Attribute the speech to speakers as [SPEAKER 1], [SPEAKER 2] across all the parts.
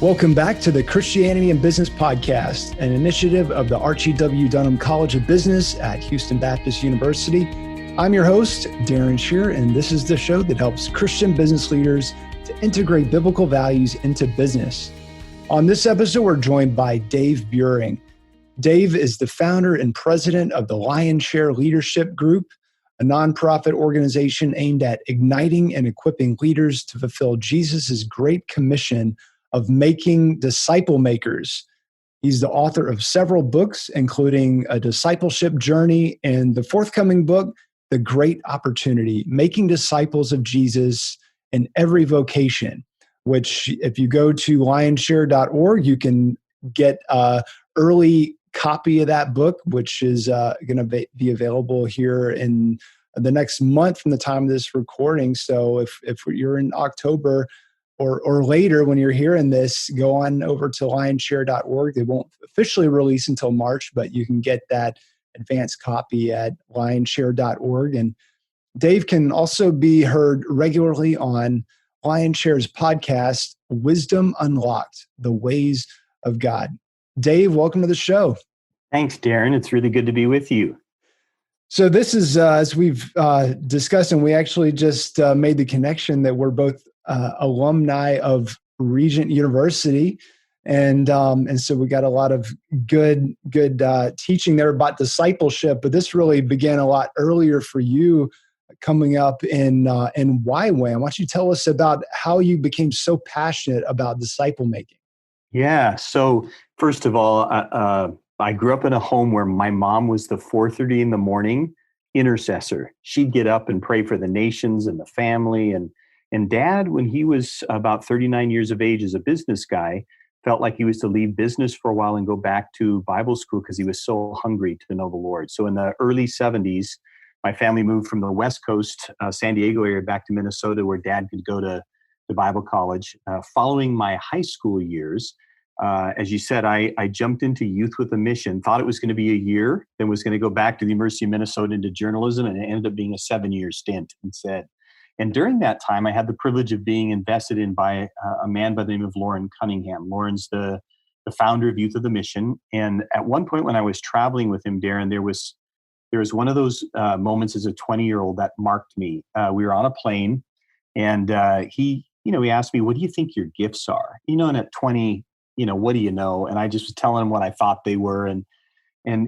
[SPEAKER 1] Welcome back to the Christianity and Business Podcast, an initiative of the Archie W. Dunham College of Business at Houston Baptist University. I'm your host, Darren Shear, and this is the show that helps Christian business leaders to integrate biblical values into business. On this episode, we're joined by Dave Buehring. Dave is the founder and president of the Lion's Share Leadership Group, a nonprofit organization aimed at igniting and equipping leaders to fulfill Jesus' great commission of making disciple makers. He's the author of several books, including A Discipleship Journey and the forthcoming book, The Great Opportunity, Making Disciples of Jesus in Every Vocation, which if you go to lionshare.org, you can get an early copy of that book, which is going to be available here in the next month from the time of this recording. So if you're in October, or later when you're hearing this, go on over to lionshare.org. They won't officially release until March, but you can get that advanced copy at lionshare.org. And Dave can also be heard regularly on Lionshare's podcast, Wisdom Unlocked, The Ways of God. Dave, welcome to the show.
[SPEAKER 2] Thanks, Darren. It's really good to be with you.
[SPEAKER 1] So this is, as we've discussed, and we actually just made the connection that we're both alumni of Regent University, and so we got a lot of good teaching there about discipleship. But this really began a lot earlier for you, coming up in YWAM. Why don't you tell us about how you became so passionate about disciple making?
[SPEAKER 2] Yeah. So first of all, I grew up in a home where my mom was the 4:30 in the morning intercessor. She'd get up and pray for the nations and the family. And Dad, when he was about 39 years of age as a business guy, felt like he was to leave business for a while and go back to Bible school because he was so hungry to know the Lord. So in the early 70s, my family moved from the West Coast, San Diego area, back to Minnesota, where Dad could go to Bible college. Following my high school years, as you said, I jumped into Youth with a Mission, thought it was going to be a year, then was going to go back to the University of Minnesota into journalism, and it ended up being a 7-year stint instead. And during that time, I had the privilege of being invested in by a man by the name of Lauren Cunningham. Lauren's the founder of Youth with a Mission. And at one point when I was traveling with him, Darren, there was one of those moments as a 20-year-old that marked me. We were on a plane, and he asked me, "What do you think your gifts are?" And at 20, what do you know? And I just was telling him what I thought they were. And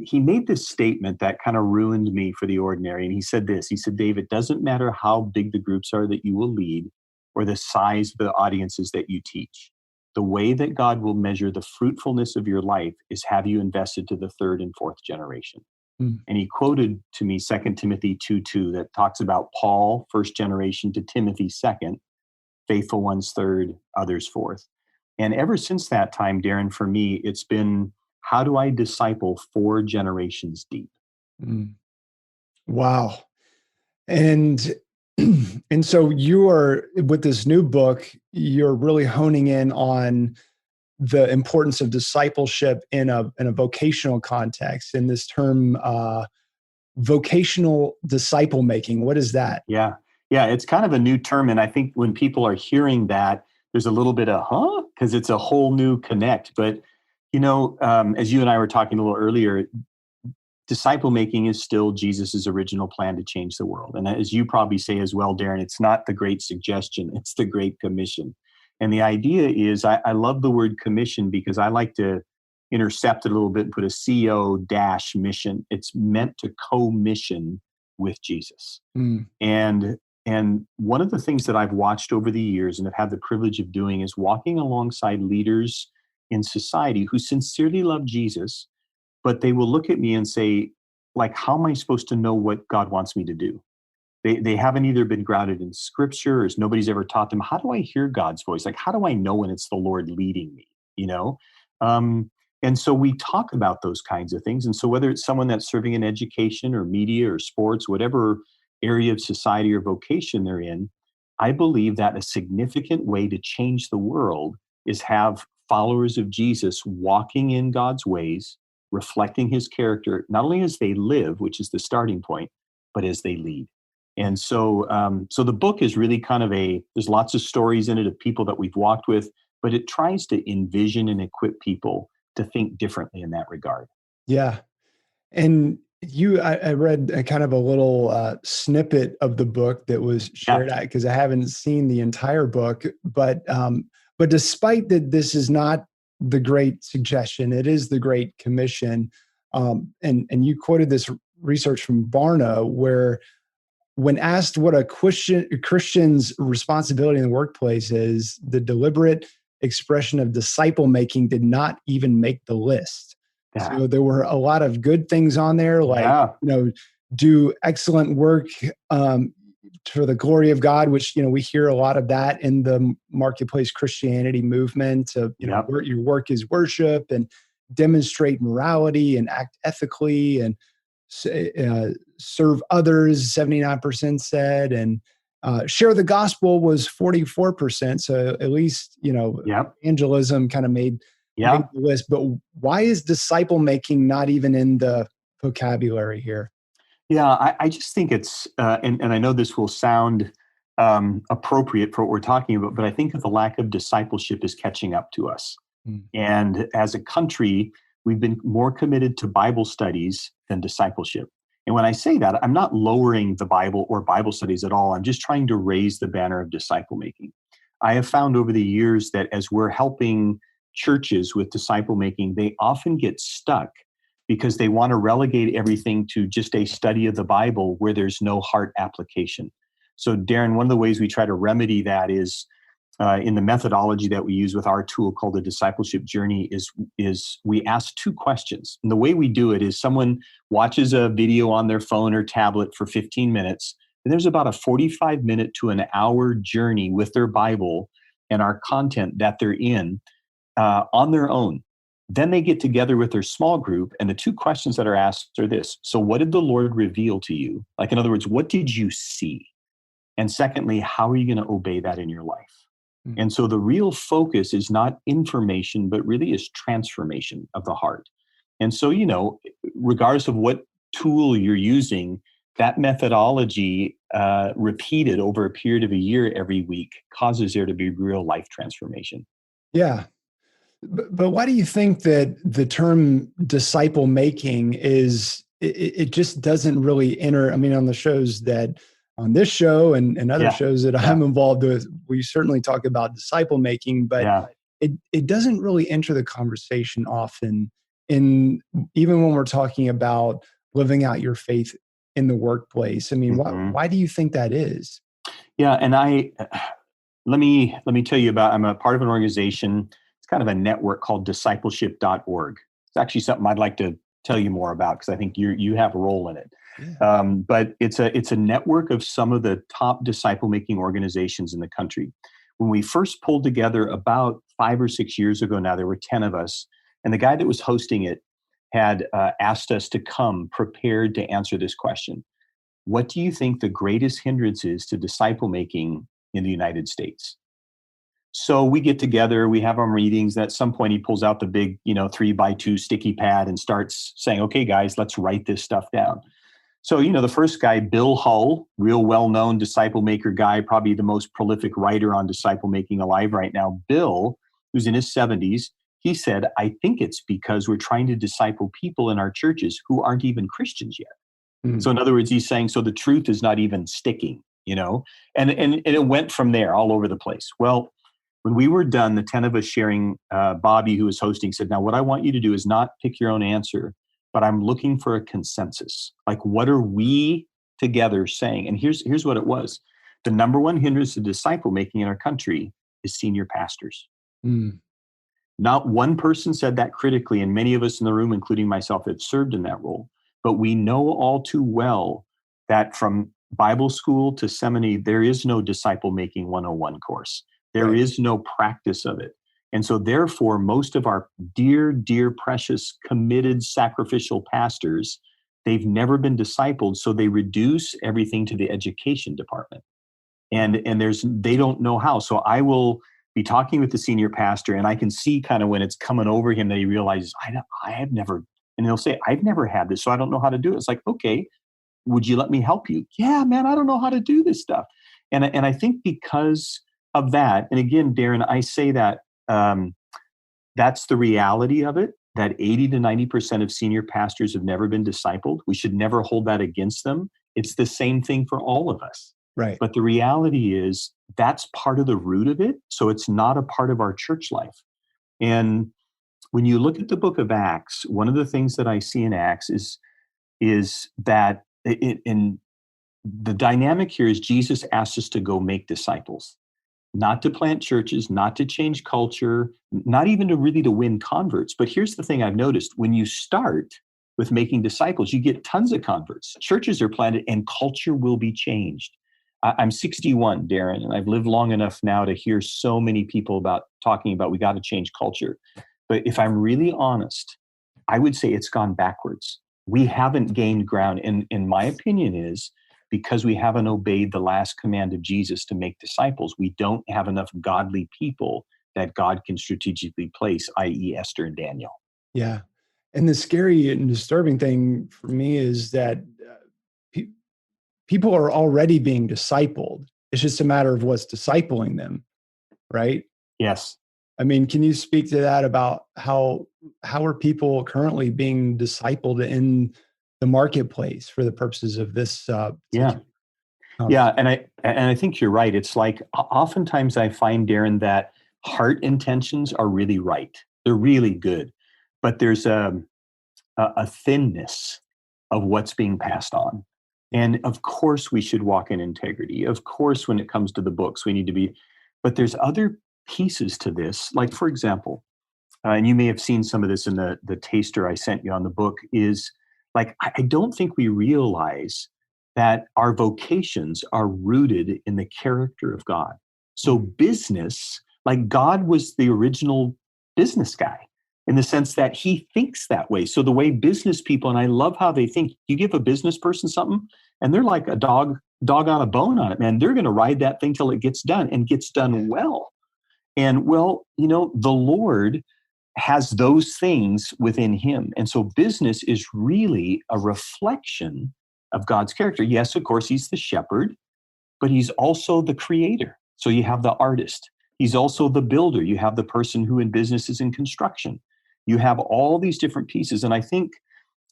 [SPEAKER 2] he made this statement that kind of ruined me for the ordinary. And he said this, he said, "Dave, it doesn't matter how big the groups are that you will lead or the size of the audiences that you teach. The way that God will measure the fruitfulness of your life is have you invested to the third and fourth generation." And he quoted to me 2 Timothy 2:2 that talks about Paul, first generation, to Timothy, second, faithful ones third, others fourth. And ever since that time, Darren, for me, it's been, how do I disciple 4 generations deep?
[SPEAKER 1] Wow. And so you are, with this new book, you're really honing in on the importance of discipleship in a vocational context, in this term, vocational disciple making. What is that?
[SPEAKER 2] Yeah, it's kind of a new term. And I think when people are hearing that, there's a little bit of, because it's a whole new connect. But, as you and I were talking a little earlier, disciple making is still Jesus's original plan to change the world. And as you probably say as well, Darren, it's not the great suggestion, it's the great commission. And the idea is, I love the word commission because I like to intercept it a little bit and put a CO-mission. It's meant to co-mission with Jesus. And one of the things that I've watched over the years and have had the privilege of doing is walking alongside leaders in society who sincerely love Jesus, but they will look at me and say, like, how am I supposed to know what God wants me to do? They haven't either been grounded in scripture, or nobody's ever taught them, how do I hear God's voice? Like, how do I know when it's the Lord leading me? And so we talk about those kinds of things. And so whether it's someone that's serving in education or media or sports, whatever area of society or vocation they're in, I believe that a significant way to change the world is have followers of Jesus walking in God's ways, reflecting his character, not only as they live, which is the starting point, but as they lead. And so the book is really kind of there's lots of stories in it of people that we've walked with, but it tries to envision and equip people to think differently in that regard.
[SPEAKER 1] Yeah. And I read a kind of a little snippet of the book that was
[SPEAKER 2] Yeah,
[SPEAKER 1] shared out because I haven't seen the entire book. But despite that, this is not the Great Suggestion; it is the Great Commission. And you quoted this research from Barna, where when asked what a Christian's responsibility in the workplace is, the deliberate expression of disciple making did not even make the list.
[SPEAKER 2] yeah,
[SPEAKER 1] So there were a lot of good things on there, like,
[SPEAKER 2] yeah,
[SPEAKER 1] do excellent work for the glory of God, which, we hear a lot of that in the marketplace Christianity movement of,
[SPEAKER 2] yep,
[SPEAKER 1] your work is worship, and demonstrate morality and act ethically, and serve others, 79% said, and share the gospel was 44%. So at least,
[SPEAKER 2] yep,
[SPEAKER 1] evangelism kind of made
[SPEAKER 2] yep.
[SPEAKER 1] the list. But why is disciple making not even in the vocabulary here?
[SPEAKER 2] Yeah, I just think it's, and I know this will sound appropriate for what we're talking about, but I think that the lack of discipleship is catching up to us.
[SPEAKER 1] Mm.
[SPEAKER 2] And as a country, we've been more committed to Bible studies than discipleship. And when I say that, I'm not lowering the Bible or Bible studies at all. I'm just trying to raise the banner of disciple making. I have found over the years that as we're helping churches with disciple making, they often get stuck because they want to relegate everything to just a study of the Bible where there's no heart application. So, Darren, one of the ways we try to remedy that is in the methodology that we use with our tool called the discipleship journey is we ask two questions. And the way we do it is someone watches a video on their phone or tablet for 15 minutes, and there's about a 45-minute to an hour journey with their Bible and our content that they're in on their own. Then they get together with their small group, and the two questions that are asked are this. So what did the Lord reveal to you? Like, in other words, what did you see? And secondly, how are you going to obey that in your life?
[SPEAKER 1] Mm.
[SPEAKER 2] And so the real focus is not information, but really is transformation of the heart. And so, regardless of what tool you're using, that methodology repeated over a period of a year every week causes there to be real life transformation.
[SPEAKER 1] Yeah. But why do you think that the term disciple making it just doesn't really enter? I mean, on the shows that on this show and other
[SPEAKER 2] Yeah,
[SPEAKER 1] shows that
[SPEAKER 2] yeah,
[SPEAKER 1] I'm involved with, we certainly talk about disciple making, but
[SPEAKER 2] yeah,
[SPEAKER 1] it doesn't really enter the conversation often in, even when we're talking about living out your faith in the workplace. I mean,
[SPEAKER 2] hmm
[SPEAKER 1] why do you think that is?
[SPEAKER 2] yeah. And let me tell you about. I'm a part of an organization. It's kind of a network called discipleship.org. It's actually something I'd like to tell you more about because I think you have a role in it.
[SPEAKER 1] Yeah.
[SPEAKER 2] But it's a network of some of the top disciple making organizations in the country. When we first pulled together about 5 or 6 years ago now, there were 10 of us, and the guy that was hosting it had asked us to come prepared to answer this question. What do you think the greatest hindrance is to disciple making in the United States? So we get together, we have our meetings. At some point, he pulls out the big, 3x2 sticky pad and starts saying, okay, guys, let's write this stuff down. So, the first guy, Bill Hull, real well-known disciple maker guy, probably the most prolific writer on disciple making alive right now. Bill, who's in his 70s, he said, I think it's because we're trying to disciple people in our churches who aren't even Christians yet.
[SPEAKER 1] Mm.
[SPEAKER 2] So in other words, he's saying, so the truth is not even sticking, and it went from there all over the place. Well, when we were done, the 10 of us sharing, Bobby, who was hosting, said, now what I want you to do is not pick your own answer, but I'm looking for a consensus. Like, what are we together saying? And here's what it was. The number one hindrance to disciple making in our country is senior pastors.
[SPEAKER 1] Mm.
[SPEAKER 2] Not one person said that critically, and many of us in the room, including myself, have served in that role. But we know all too well that from Bible school to seminary, there is no disciple making 101 course. There
[SPEAKER 1] Right.
[SPEAKER 2] is no practice of it. And so, therefore, most of our dear, dear, precious, committed, sacrificial pastors, they've never been discipled. So they reduce everything to the education department. And they don't know how. So I will be talking with the senior pastor, and I can see kind of when it's coming over him that he realizes I have never, and he'll say, I've never had this, so I don't know how to do it. It's like, okay, would you let me help you? Yeah, man, I don't know how to do this stuff. And I think because of that, and again, Darren, I say that that's the reality of it, that 80 to 90% of senior pastors have never been discipled. We should never hold that against them. It's the same thing for all of us.
[SPEAKER 1] Right.
[SPEAKER 2] But the reality is that's part of the root of it. So it's not a part of our church life. And when you look at the book of Acts, one of the things that I see in Acts is that in the dynamic here is Jesus asks us to go make disciples, not to plant churches, not to change culture, not even to win converts. But here's the thing I've noticed. When you start with making disciples, you get tons of converts. Churches are planted and culture will be changed. I'm 61, Darren, and I've lived long enough now to hear so many people talking about we got to change culture. But if I'm really honest, I would say it's gone backwards. We haven't gained ground. And my opinion is because we haven't obeyed the last command of Jesus to make disciples, we don't have enough godly people that God can strategically place, i.e. Esther and Daniel.
[SPEAKER 1] Yeah. And the scary and disturbing thing for me is that people are already being discipled. It's just a matter of what's discipling them, right?
[SPEAKER 2] Yes.
[SPEAKER 1] I mean, can you speak to that about how are people currently being discipled in the marketplace for the purposes of this?
[SPEAKER 2] Yeah, and I think you're right. It's like oftentimes I find, Darren, that heart intentions are really right. They're really good, but there's a thinness of what's being passed on. And of course, we should walk in integrity. Of course, when it comes to the books, we need to be. But there's other pieces to this. Like, for example, and you may have seen some of this in the taster I sent you on the book, is like, I don't think we realize that our vocations are rooted in the character of God. So business, like God was the original business guy in the sense that he thinks that way. So the way business people, and I love how they think, you give a business person something and they're like a dog on a bone on it, man. They're going to ride that thing till it gets done and gets done well. And well, the Lord has those things within him. And so business is really a reflection of God's character. Yes, of course, he's the shepherd, but he's also the creator. So you have the artist. He's also the builder. You have the person who in business is in construction. You have all these different pieces. And I think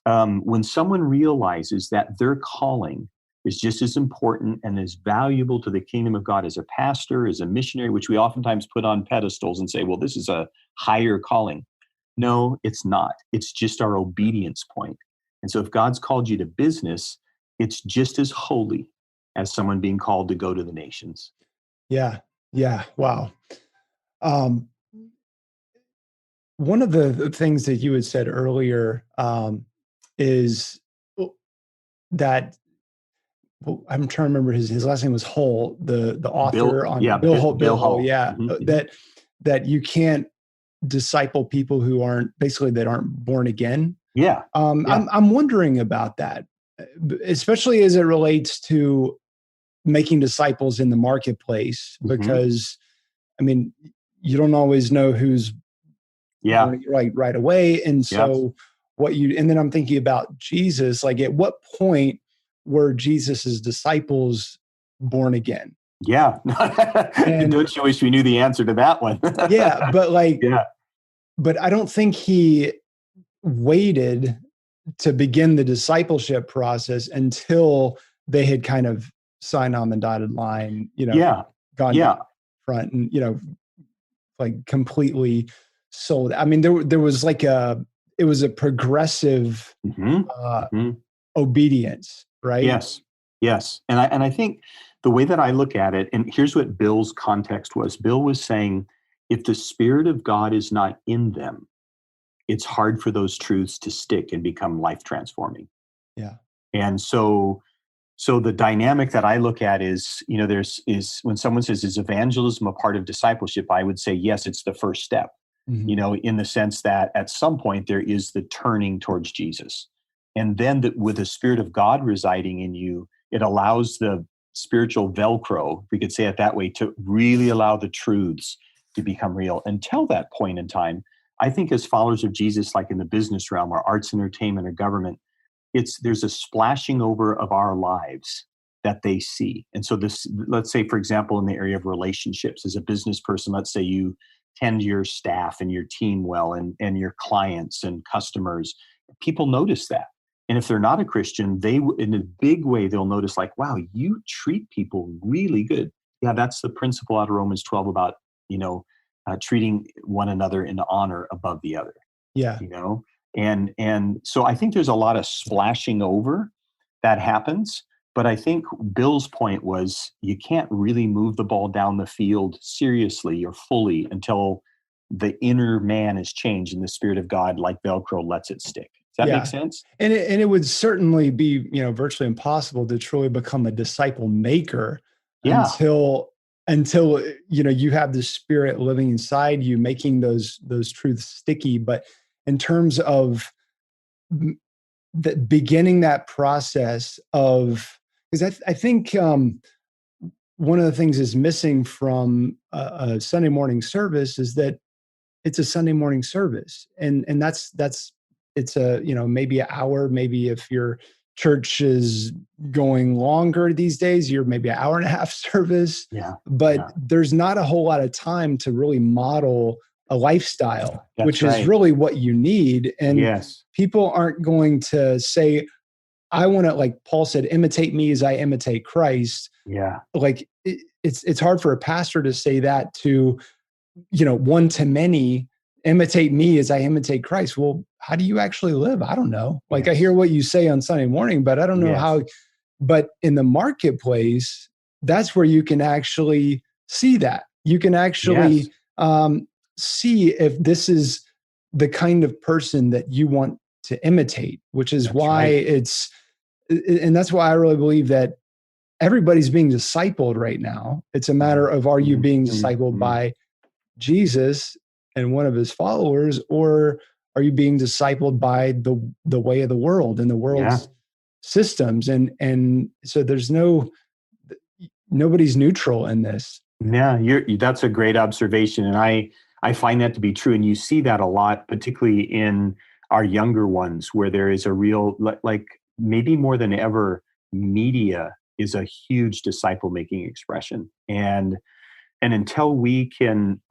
[SPEAKER 2] when someone realizes that their calling is just as important and as valuable to the kingdom of God as a pastor, as a missionary, which we oftentimes put on pedestals and say, well, this is a higher calling. No, it's not. It's just our obedience point. And so if God's called you to business, it's just as holy as someone being called to go to the nations.
[SPEAKER 1] Yeah. Yeah. Wow. One of the things that you had said earlier is that I'm trying to remember his last name was Hull, the author Bill Hull. Yeah. Mm-hmm. That you can't disciple people who aren't born again.
[SPEAKER 2] Yeah.
[SPEAKER 1] I'm wondering about that, especially as it relates to making disciples in the marketplace, because I mean, you don't always know who's right away. And so and then I'm thinking about Jesus, like at what point were Jesus's disciples born again?
[SPEAKER 2] Yeah. And don't you wish we knew the answer to that one?
[SPEAKER 1] Yeah. But but I don't think he waited to begin the discipleship process until they had kind of signed on the dotted line, gone down front and, like completely sold. I mean, there was it was a progressive obedience, right?
[SPEAKER 2] Yes. And I think the way that I look at it, and here's what Bill's context was. Bill was saying, if the Spirit of God is not in them, it's hard for those truths to stick and become life transforming.
[SPEAKER 1] Yeah.
[SPEAKER 2] And so the dynamic that I look at is, is when someone says, is evangelism a part of discipleship? I would say, yes, it's the first step, in the sense that at some point there is the turning towards Jesus. And then with the Spirit of God residing in you, it allows the spiritual Velcro, if we could say it that way, to really allow the truths to become real. Until that point in time, I think as followers of Jesus, like in the business realm or arts, entertainment, or government, there's a splashing over of our lives that they see. And so let's say, for example, in the area of relationships, as a business person, let's say you tend your staff and your team well, and your clients and customers, people notice that. And if they're not a Christian, in a big way, they'll notice like, wow, you treat people really good. Yeah, that's the principle out of Romans 12 about, treating one another in honor above the other,
[SPEAKER 1] Yeah.
[SPEAKER 2] And so I think there's a lot of splashing over that happens. But I think Bill's point was you can't really move the ball down the field seriously or fully until the inner man is changed and the Spirit of God, like Velcro, lets it stick. Does that make sense?
[SPEAKER 1] And it would certainly be, virtually impossible to truly become a disciple maker until you have the Spirit living inside you, making those truths sticky. But in terms of beginning that process of, because I think one of the things is missing from a Sunday morning service is that it's a Sunday morning service, and that's it's a maybe an hour, maybe if your church is going longer these days, you're maybe an hour and a half service. But there's not a whole lot of time to really model a lifestyle, which is really what you need. And people aren't going to say, I want to, like Paul said, imitate me as I imitate Christ. Like it's hard for a pastor to say that to, one to many, imitate me as I imitate Christ. Well, how do you actually live? I don't know. Like I hear what you say on Sunday morning, but I don't know how. But in the marketplace, that's where you can actually see that. You can actually see if this is the kind of person that you want to imitate, which is and that's why I really believe that everybody's being discipled right now. It's a matter of, are you being discipled by Jesus and one of his followers, or are you being discipled by the way of the world and the world's systems? And so there's nobody's neutral in this.
[SPEAKER 2] Yeah, that's a great observation. And I find that to be true. And you see that a lot, particularly in our younger ones, where there is a real, like maybe more than ever, media is a huge disciple making expression. And until we can,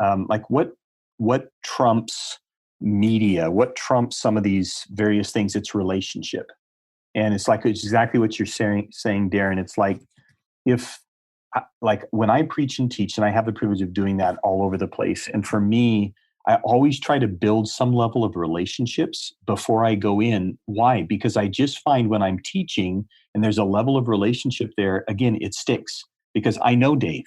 [SPEAKER 2] what trumps media, what trumps some of these various things, it's relationship. And it's exactly what you're saying, Darren. It's like, when I preach and teach, and I have the privilege of doing that all over the place. And for me, I always try to build some level of relationships before I go in. Why? Because I just find when I'm teaching and there's a level of relationship there, again, it sticks because I know Dave.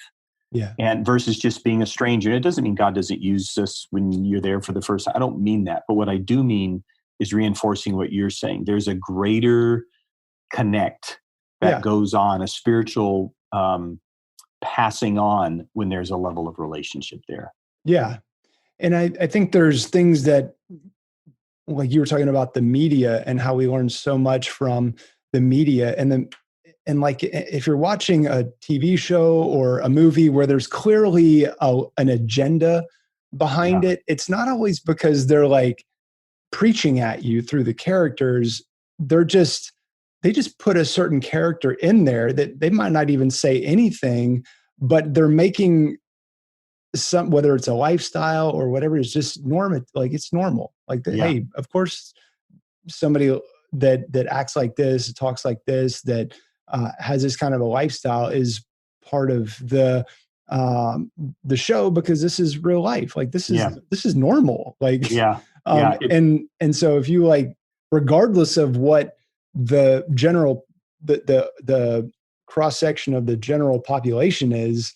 [SPEAKER 2] And versus just being a stranger. And it doesn't mean God doesn't use us when you're there for the first time. I don't mean that. But what I do mean is reinforcing what you're saying. There's a greater connect that goes on, a spiritual passing on when there's a level of relationship there.
[SPEAKER 1] Yeah. And I think there's things that, like you were talking about the media and how we learn so much from the media. And like, if you're watching a TV show or a movie where there's clearly an agenda behind it, it's not always because they're like preaching at you through the characters. They just put a certain character in there that they might not even say anything, but they're making whether it's a lifestyle or whatever, is just normal. Like it's normal. Like hey, of course, somebody that acts like this, talks like this, that has this kind of a lifestyle is part of the show, because this is real life. Like this is normal. Like and so if you regardless of what the general the cross section of the general population is,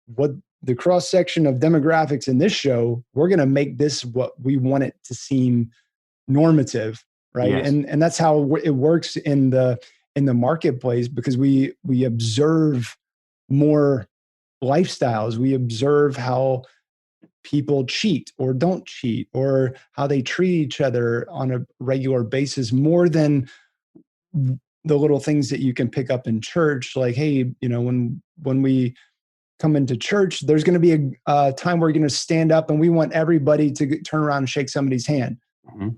[SPEAKER 1] what the cross section of demographics in this show, we're going to make this what we want it to seem normative, right? And that's how it works in the marketplace, because we observe more lifestyles. We observe how people cheat or don't cheat, or how they treat each other on a regular basis, more than the little things that you can pick up in church. Like, hey, when we come into church, there's going to be a time where you're going to stand up and we want everybody to turn around and shake somebody's hand.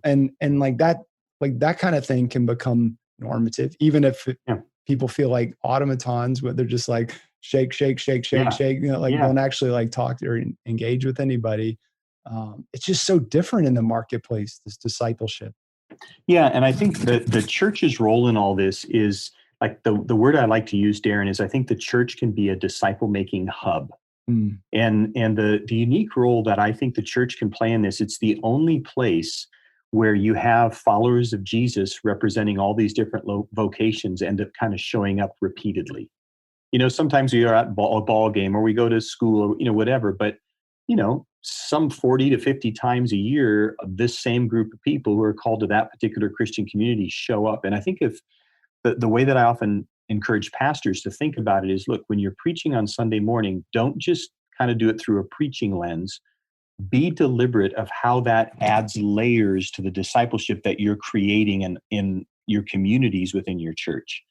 [SPEAKER 1] And like that kind of thing can become normative, even if people feel like automatons, where they're just like shake, don't actually talk or engage with anybody. It's just so different in the marketplace, this discipleship.
[SPEAKER 2] Yeah, and I think that the church's role in all this is like the word I like to use, Darren, is I think the church can be a disciple making hub.
[SPEAKER 1] Mm,
[SPEAKER 2] And the unique role that I think the church can play in this, it's the only place where you have followers of Jesus representing all these different vocations end up kind of showing up repeatedly. Sometimes we are at a ball game or we go to school or, whatever, but, some 40 to 50 times a year, this same group of people who are called to that particular Christian community show up. And I think if the way that I often encourage pastors to think about it is, look, when you're preaching on Sunday morning, don't just kind of do it through a preaching lens. Be deliberate of how that adds layers to the discipleship that you're creating in your communities within your church.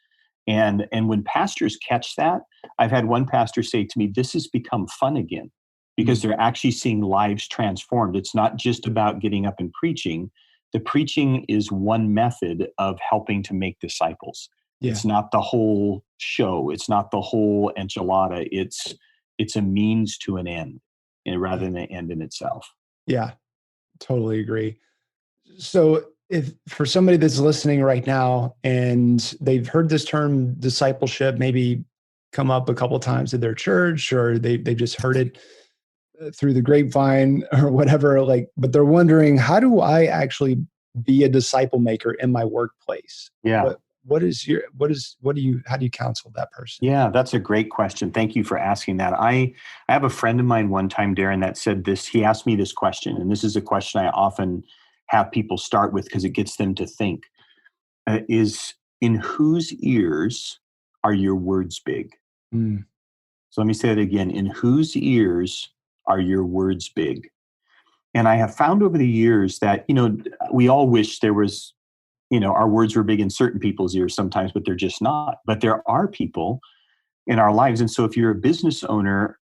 [SPEAKER 2] And when pastors catch that, I've had one pastor say to me, this has become fun again because they're actually seeing lives transformed. It's not just about getting up and preaching. The preaching is one method of helping to make disciples.
[SPEAKER 1] yeah.
[SPEAKER 2] It's not the whole show. It's not the whole enchilada. It's a means to an end, and rather than an end in itself.
[SPEAKER 1] Yeah, totally agree. So if for somebody that's listening right now and they've heard this term discipleship maybe come up a couple of times at their church, or they've just heard it through the grapevine or whatever, like, but they're wondering, how do I actually be a disciple maker in my workplace?
[SPEAKER 2] Yeah.
[SPEAKER 1] How do you counsel that person?
[SPEAKER 2] Yeah, that's a great question. Thank you for asking that. I have a friend of mine one time, Darren, that said this. He asked me this question, and this is a question I often have people start with because it gets them to think. Is in whose ears are your words big?
[SPEAKER 1] Mm,
[SPEAKER 2] So let me say it again. In whose ears are your words big? And I have found over the years that, we all wish there was, our words were big in certain people's ears sometimes, but they're just not. But there are people in our lives. And so if you're a business owner,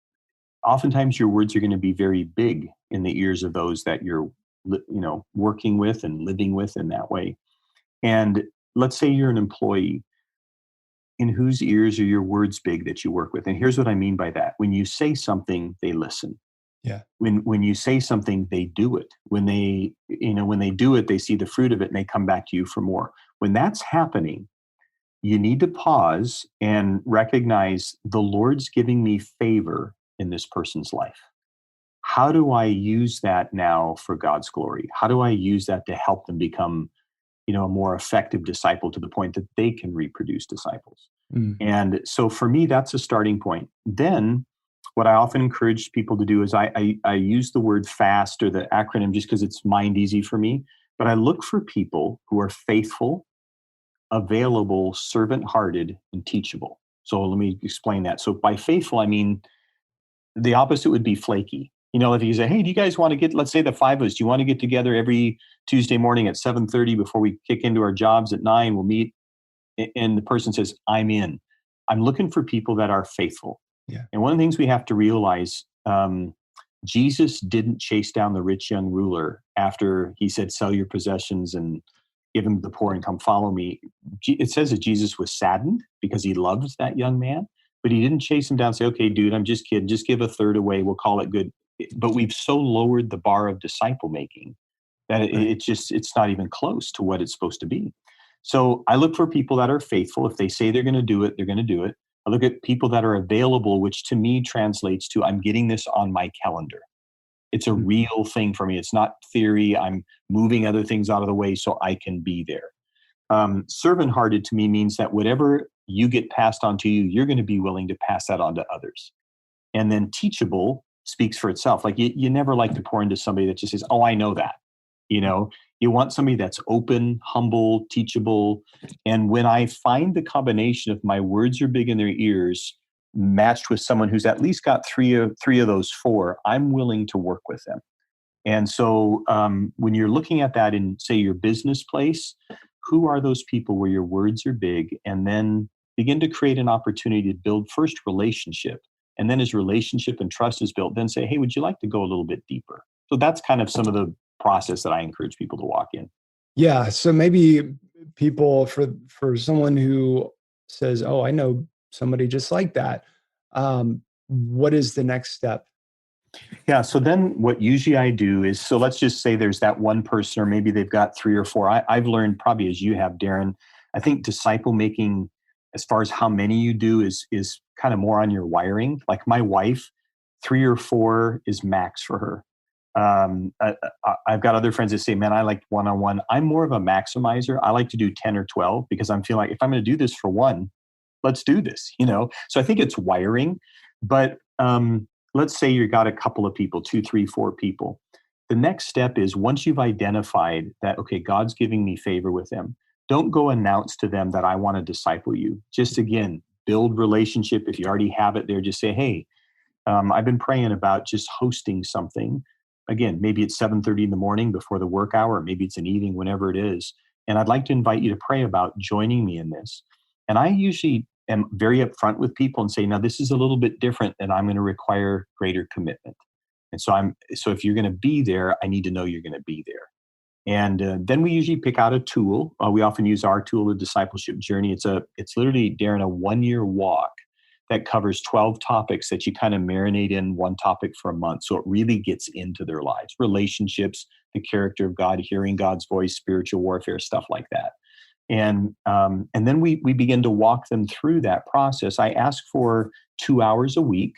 [SPEAKER 2] oftentimes your words are going to be very big in the ears of those that you're, working with and living with in that way. And let's say you're an employee. In whose ears are your words big that you work with? And here's what I mean by that. When you say something, they listen.
[SPEAKER 1] yeah.
[SPEAKER 2] When you say something, they do it. When they do it, they see the fruit of it and they come back to you for more. When that's happening, you need to pause and recognize the Lord's giving me favor in this person's life. How do I use that now for God's glory? How do I use that to help them become, a more effective disciple to the point that they can reproduce disciples?
[SPEAKER 1] Mm,
[SPEAKER 2] And so for me, that's a starting point. Then what I often encourage people to do is I use the word FAST or the acronym just because it's mind easy for me, but I look for people who are faithful, available, servant-hearted, and teachable. So let me explain that. So by faithful, I mean the opposite would be flaky. If you say, "Hey, do you guys want to get? Let's say the five of us. Do you want to get together every Tuesday morning at 7:30 before we kick into our jobs at 9? We'll meet." And the person says, "I'm in." I'm looking for people that are faithful.
[SPEAKER 1] yeah.
[SPEAKER 2] And one of the things we have to realize, Jesus didn't chase down the rich young ruler after he said, "Sell your possessions and give them to the poor and come follow me." It says that Jesus was saddened because he loved that young man, but he didn't chase him down and say, "Okay, dude, I'm just kidding. Just give a third away. We'll call it good." But we've so lowered the bar of disciple making that
[SPEAKER 1] Right.
[SPEAKER 2] it's not even close to what it's supposed to be. So I look for people that are faithful. If they say they're going to do it, they're going to do it. I look at people that are available, which to me translates to I'm getting this on my calendar. It's a
[SPEAKER 1] Mm,
[SPEAKER 2] real thing for me. It's not theory. I'm moving other things out of the way so I can be there. Servant hearted to me means that whatever you get passed on to you, you're going to be willing to pass that on to others. And then teachable speaks for itself. Like you never like to pour into somebody that just says, "Oh, I know that." You know, you want somebody that's open, humble, teachable. And when I find the combination of my words are big in their ears matched with someone who's at least got three of those four, I'm willing to work with them. And so when you're looking at that in, say, your business place, who are those people where your words are big? And then begin to create an opportunity to build first relationship. And then as relationship and trust is built, then say, "Hey, would you like to go a little bit deeper?" So that's kind of some of the process that I encourage people to walk in.
[SPEAKER 1] yeah. So maybe people, for someone who says, "Oh, I know somebody just like that," what is the next step?
[SPEAKER 2] Yeah. So then what usually I do is, so let's just say there's that one person, or maybe they've got three or four. I've learned, probably as you have, Darren, I think disciple making, as far as how many you do, is kind of more on your wiring. Like my wife, three or four is max for her. I've got other friends that say, man, I like one-on-one. I'm more of a maximizer. I like to do 10 or 12 because I'm feeling like, if I'm going to do this for one, let's do this, So I think it's wiring. But let's say you got a couple of people, two, three, four people. The next step is, once you've identified that, okay, God's giving me favor with them, don't go announce to them that I want to disciple you. Just, again, build relationship. If you already have it there, just say, hey, I've been praying about just hosting something. Again, maybe it's 7:30 in the morning before the work hour, maybe it's an evening, whenever it is. And I'd like to invite you to pray about joining me in this. And I usually am very upfront with people and say, now this is a little bit different, and I'm going to require greater commitment. And so if you're going to be there, I need to know you're going to be there. And then we usually pick out a tool. We often use our tool, the discipleship journey. It's literally, Darren, a 1-year walk that covers 12 topics that you kind of marinate in one topic for a month. So it really gets into their lives, relationships, the character of God, hearing God's voice, spiritual warfare, stuff like that. And then we begin to walk them through that process. I ask for 2 hours a week.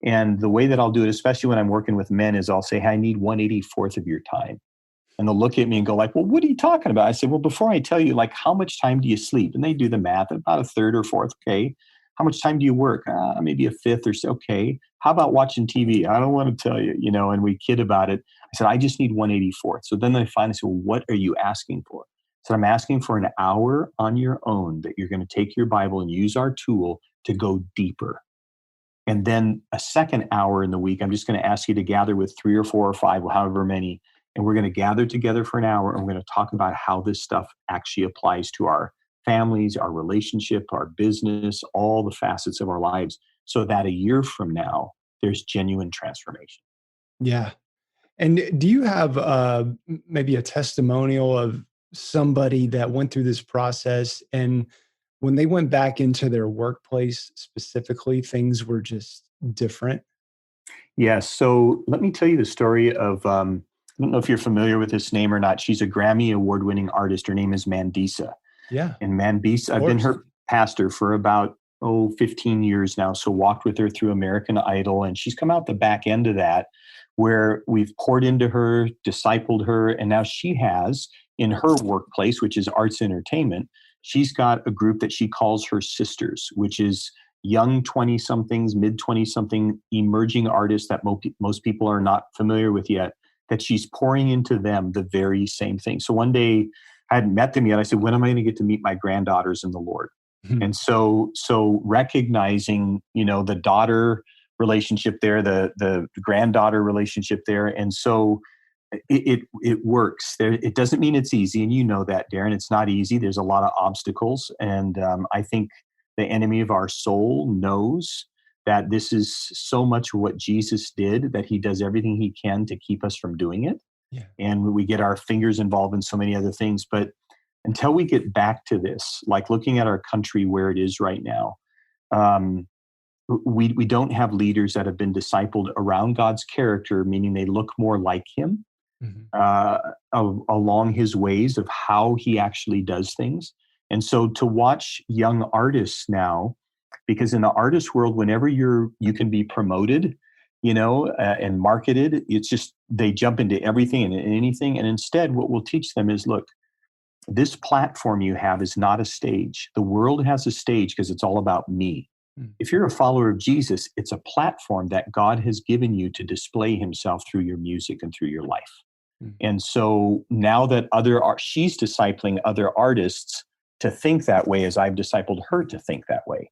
[SPEAKER 2] And the way that I'll do it, especially when I'm working with men, is I'll say, hey, I need 1/84th of your time. And they'll look at me and go like, well, what are you talking about? I say, well, before I tell you, like, how much time do you sleep? And they do the math, about a third or fourth. Okay. How much time do you work? Maybe a fifth or so. Okay. How about watching TV? I don't want to tell you, and we kid about it. I said, I just need 1/84th. So then they finally say, well, what are you asking for? So I'm asking for an hour on your own that you're going to take your Bible and use our tool to go deeper. And then a second hour in the week, I'm just going to ask you to gather with 3 or 4 or 5, however many, and we're going to gather together for an hour, and we're going to talk about how this stuff actually applies to our families, our relationship, our business, all the facets of our lives, so that a year from now, there's genuine transformation.
[SPEAKER 1] Yeah. And do you have maybe a testimonial of somebody that went through this process, and when they went back into their workplace specifically, things were just different?
[SPEAKER 2] Yes. So let me tell you the story of, I don't know if you're familiar with this name or not. She's a Grammy award-winning artist. Her name is Mandisa.
[SPEAKER 1] Yeah,
[SPEAKER 2] And Mandisa, I've been
[SPEAKER 1] course.
[SPEAKER 2] her pastor for about, 15 years now. So walked with her through American Idol. And she's come out the back end of that, where we've poured into her, discipled her. And now she has, in her workplace, which is arts entertainment, she's got a group that she calls her sisters, which is young 20-somethings, mid 20-something emerging artists that most people are not familiar with yet, that she's pouring into them the very same thing. So one day, I hadn't met them yet. I said, when am I going to get to meet my granddaughters in the Lord? And so recognizing, the daughter relationship there, the granddaughter relationship there. And so it works. It doesn't mean it's easy. And you know that, Darren, it's not easy. There's a lot of obstacles. And I think the enemy of our soul knows that this is so much what Jesus did, that he does everything he can to keep us from doing it.
[SPEAKER 1] Yeah.
[SPEAKER 2] And we get our fingers involved in so many other things. But until we get back to this, like looking at our country where it is right now, we don't have leaders that have been discipled around God's character, meaning they look more like him,
[SPEAKER 1] Mhm.
[SPEAKER 2] along his ways of how he actually does things. And so to watch young artists now, because in the artist world, whenever you can be promoted, and marketed, it's just, they jump into everything and anything. And instead, what we'll teach them is, look, this platform you have is not a stage. The world has a stage because it's all about me.
[SPEAKER 1] Mm.
[SPEAKER 2] If you're a follower of Jesus, it's a platform that God has given you to display himself through your music and through your life.
[SPEAKER 1] Mm.
[SPEAKER 2] And so now that she's discipling other artists to think that way, as I've discipled her to think that way.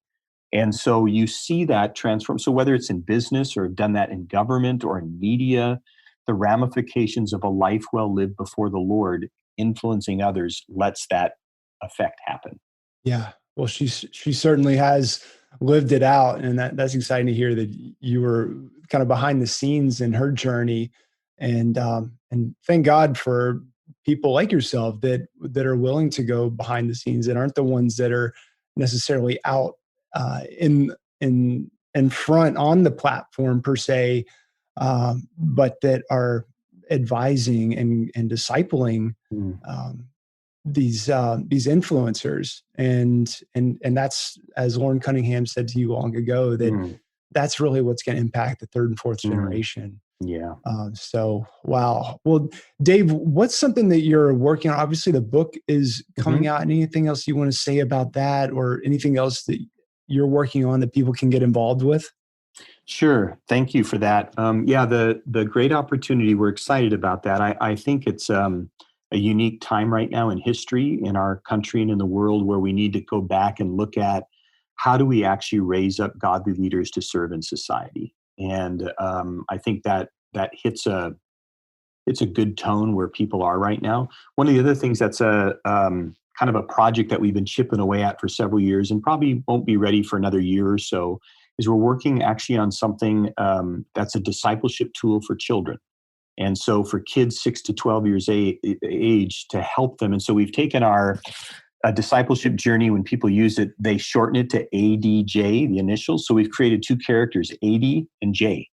[SPEAKER 2] And so you see that transform. So whether it's in business or done that in government or in media, the ramifications of a life well lived before the Lord, influencing others, lets that effect happen.
[SPEAKER 1] Yeah. Well, she certainly has lived it out, and that's exciting to hear that you were kind of behind the scenes in her journey, and thank God for people like yourself that are willing to go behind the scenes, that aren't the ones that are necessarily out in front on the platform per se, but that are advising and discipling
[SPEAKER 2] Mm.
[SPEAKER 1] these influencers, and that's, as Lauren Cunningham said to you long ago, that
[SPEAKER 2] Mm.
[SPEAKER 1] that's really what's going to impact the third and fourth
[SPEAKER 2] Mm.
[SPEAKER 1] generation.
[SPEAKER 2] Yeah.
[SPEAKER 1] So, wow. Well, Dave, what's something that you're working on? Obviously, the book is coming
[SPEAKER 2] Mhm.
[SPEAKER 1] out. And anything else you want to say about that, or anything else that you're working on that people can get involved with?
[SPEAKER 2] Sure. Thank you for that. Yeah, the great opportunity. We're excited about that. I think it's a unique time right now in history in our country and in the world where we need to go back and look at how do we actually raise up godly leaders to serve in society. And I think that hits it's a good tone where people are right now. One of the other things that's a kind of a project that we've been chipping away at for several years and probably won't be ready for another year or so is we're working actually on something that's a discipleship tool for children. And so for kids 6 to 12 years age to help them. And so we've taken our discipleship journey. When people use it, they shorten it to ADJ, the initials. So we've created two characters, AD and J.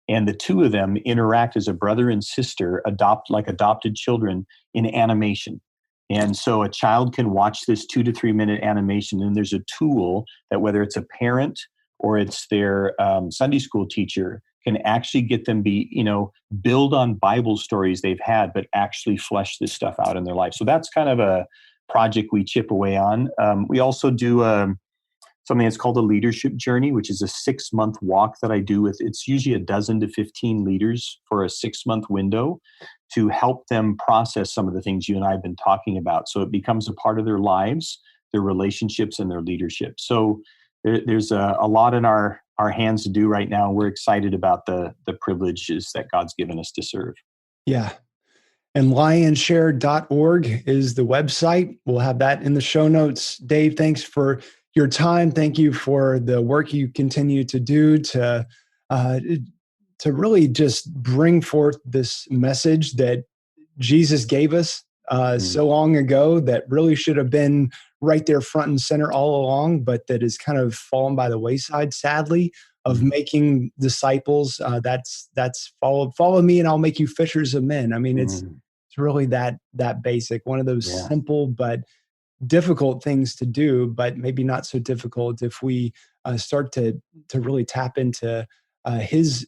[SPEAKER 2] And the two of them interact as a brother and sister, like adopted children, in animation. And so a child can watch this 2 to 3 minute animation, and there's a tool that, whether it's a parent or it's their Sunday school teacher, can actually get them build on Bible stories they've had, but actually flesh this stuff out in their life. So that's kind of a project we chip away on. We also do something that's called a leadership journey, which is a 6-month walk that I do with, it's usually 12 to 15 leaders for a 6-month window to help them process some of the things you and I have been talking about. So it becomes a part of their lives, their relationships, and their leadership. So there's a lot in our hands to do right now. We're excited about the privileges that God's given us to serve.
[SPEAKER 1] Yeah. And lionshare.org is the website. We'll have that in the show notes. Dave, thanks for your time. Thank you for the work you continue to do to really just bring forth this message that Jesus gave us so long ago, that really should have been right there front and center all along, but that is kind of fallen by the wayside, sadly, of making disciples. That's follow me and I'll make you fishers of men. I mean, it's really that basic, one of those simple but difficult things to do, but maybe not so difficult if we start to really tap into his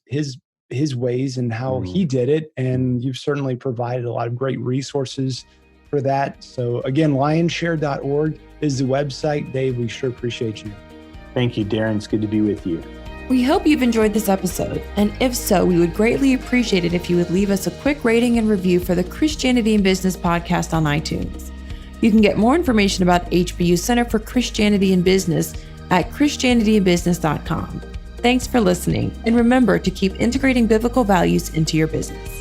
[SPEAKER 1] ways and how he did it. And you've certainly provided a lot of great resources for that. So again, lionshare.org is the website. Dave, we sure appreciate you.
[SPEAKER 2] Thank you, Darren. It's good to be with you.
[SPEAKER 3] We hope you've enjoyed this episode, and if so, we would greatly appreciate it if you would leave us a quick rating and review for the Christianity in Business podcast on iTunes. You can get more information about HBU Center for Christianity in Business at christianityinbusiness.com. Thanks for listening, and remember to keep integrating biblical values into your business.